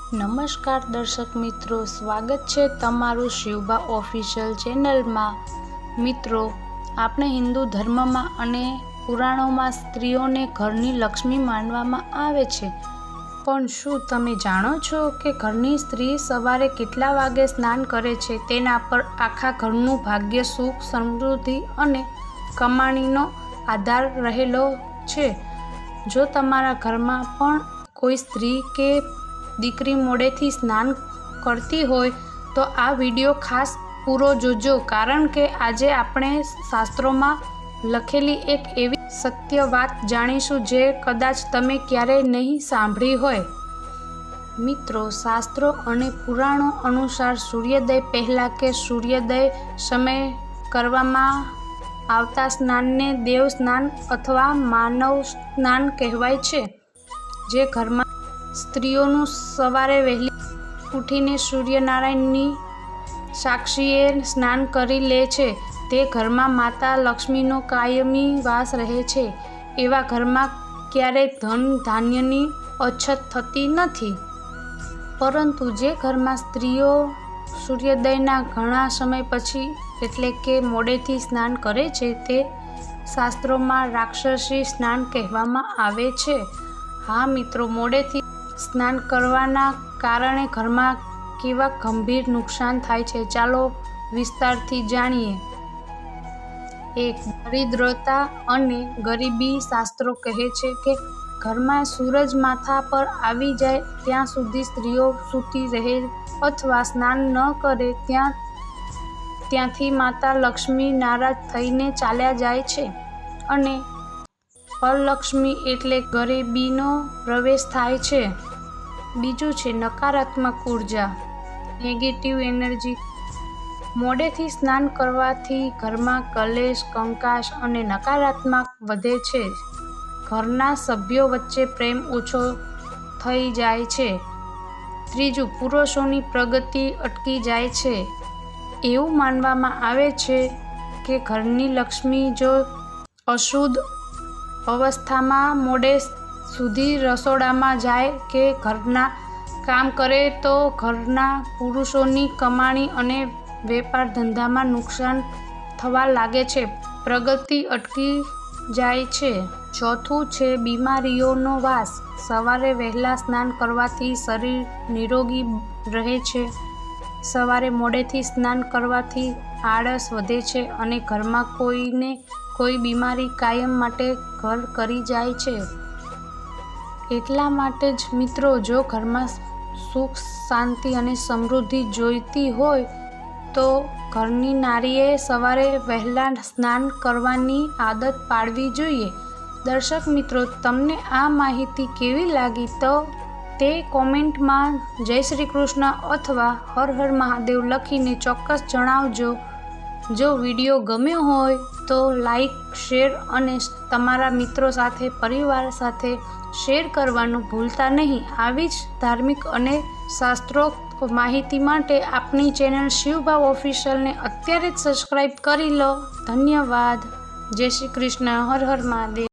નમસ્કાર દર્શક મિત્રો, સ્વાગત છે તમારું શિવબા ઓફિશિયલ ચેનલમાં। મિત્રો, આપણે હિન્દુ ધર્મમાં અને પુરાણોમાં સ્ત્રીઓને ઘરની લક્ષ્મી માનવામાં આવે છે, પણ શું તમે જાણો છો કે ઘરની સ્ત્રી સવારે કેટલા વાગે સ્નાન કરે છે તેના પર આખા ઘરનું ભાગ્ય, સુખ, સમૃદ્ધિ અને કમાણીનો આધાર રહેલો છે। જો તમારા ઘરમાં પણ કોઈ સ્ત્રી કે દીકરી મોડેથી સ્નાન કરતી હોય તો આ વિડીયો ખાસ પૂરો જોજો, કારણ કે આજે આપણે શાસ્ત્રોમાં લખેલી એક એવી સત્ય વાત જાણીશું જે કદાચ તમે ક્યારેય નહીં સાંભળી હોય। મિત્રો, શાસ્ત્રો અને પુરાણો અનુસાર સૂર્યોદય પહેલાં કે સૂર્યોદય સમયે કરવામાં આવતા સ્નાનને દેવ સ્નાન અથવા માનવ સ્નાન કહેવાય છે। જે ઘરમાં સ્ત્રીઓનું સવારે વહેલી ઉઠીને સૂર્યનારાયણની સાક્ષીએ સ્નાન કરી લે છે તે ઘરમાં માતા લક્ષ્મીનો કાયમી વાસ રહે છે। એવા ઘરમાં ક્યારેય ધન ધાન્યની અછત થતી નથી। પરંતુ જે ઘરમાં સ્ત્રીઓ સૂર્યોદયના ઘણા સમય પછી એટલે કે મોડેથી સ્નાન કરે છે તે શાસ્ત્રોમાં રાક્ષસી સ્નાન કહેવામાં આવે છે। હા મિત્રો, મોડેથી સ્નાન કરવાના કારણે ઘરમાં કેવા ગંભીર નુકસાન થાય છે, ચાલો વિસ્તારથી જાણીએ। 1. દરિદ્રતા અને ગરીબી। શાસ્ત્રો કહે છે કે ઘરમાં સૂરજ માથા પર આવી જાય ત્યાં સુધી સ્ત્રીઓ સૂતી રહે અથવા સ્નાન ન કરે ત્યાંથી માતા લક્ષ્મી નારાજ થઈને ચાલ્યા જાય છે અને અલક્ષ્મી એટલે ગરીબીનો પ્રવેશ થાય છે। બીજું છે નકારાત્મક ઉર્જા, નેગેટિવ એનર્જી। મોડેથી સ્નાન કરવાથી ઘરમાં કલેશ, કંકાસ અને નકારાત્મક વધે છે। ઘરના સભ્યો વચ્ચે પ્રેમ ઓછો થઈ જાય છે। ત્રીજું, પુરુષોની પ્રગતિ અટકી જાય છે। એવું માનવામાં આવે છે કે ઘરની લક્ષ્મી જો અશુદ્ધ અવસ્થામાં મોડે સુધી રસોડામાં જાય કે ઘરના કામ કરે તો ઘરના પુરુષોની કમાણી અને વેપાર ધંધામાં નુકસાન થવા લાગે છે, પ્રગતિ અટકી જાય છે। ચોથું છે બીમારીઓનો વાસ। સવારે વહેલા સ્નાન કરવાથી શરીર નિરોગી રહે છે। સવારે મોડેથી સ્નાન કરવાથી આળસ વધે છે અને ઘરમાં કોઈને કોઈ બીમારી કાયમ માટે ઘર કરી જાય છે। એટલા માટે જ મિત્રો, જો ઘરમાં સુખ, શાંતિ અને સમૃદ્ધિ જોઈતી હોય તો ઘરની નારીએ સવારે વહેલા સ્નાન કરવાની આદત પાડવી જોઈએ। દર્શક મિત્રો, તમને આ માહિતી કેવી લાગી તો તે કોમેન્ટમાં જય શ્રી કૃષ્ણ અથવા હર હર મહાદેવ લખીને ચોક્કસ જણાવજો। જો વિડીયો ગમ્યો હોય તો લાઈક, શેર અને તમારા મિત્રો સાથે, પરિવાર સાથે શેર કરવાનું ભૂલતા નહીં। આવી જ ધાર્મિક અને શાસ્ત્રોક્ત માહિતી માટે આપણી ચેનલ શિવબા ઓફિશિયલને અત્યારે જ સબસ્ક્રાઈબ કરી લો। ધન્યવાદ। જય શ્રી કૃષ્ણ। હર હર મહાદેવ।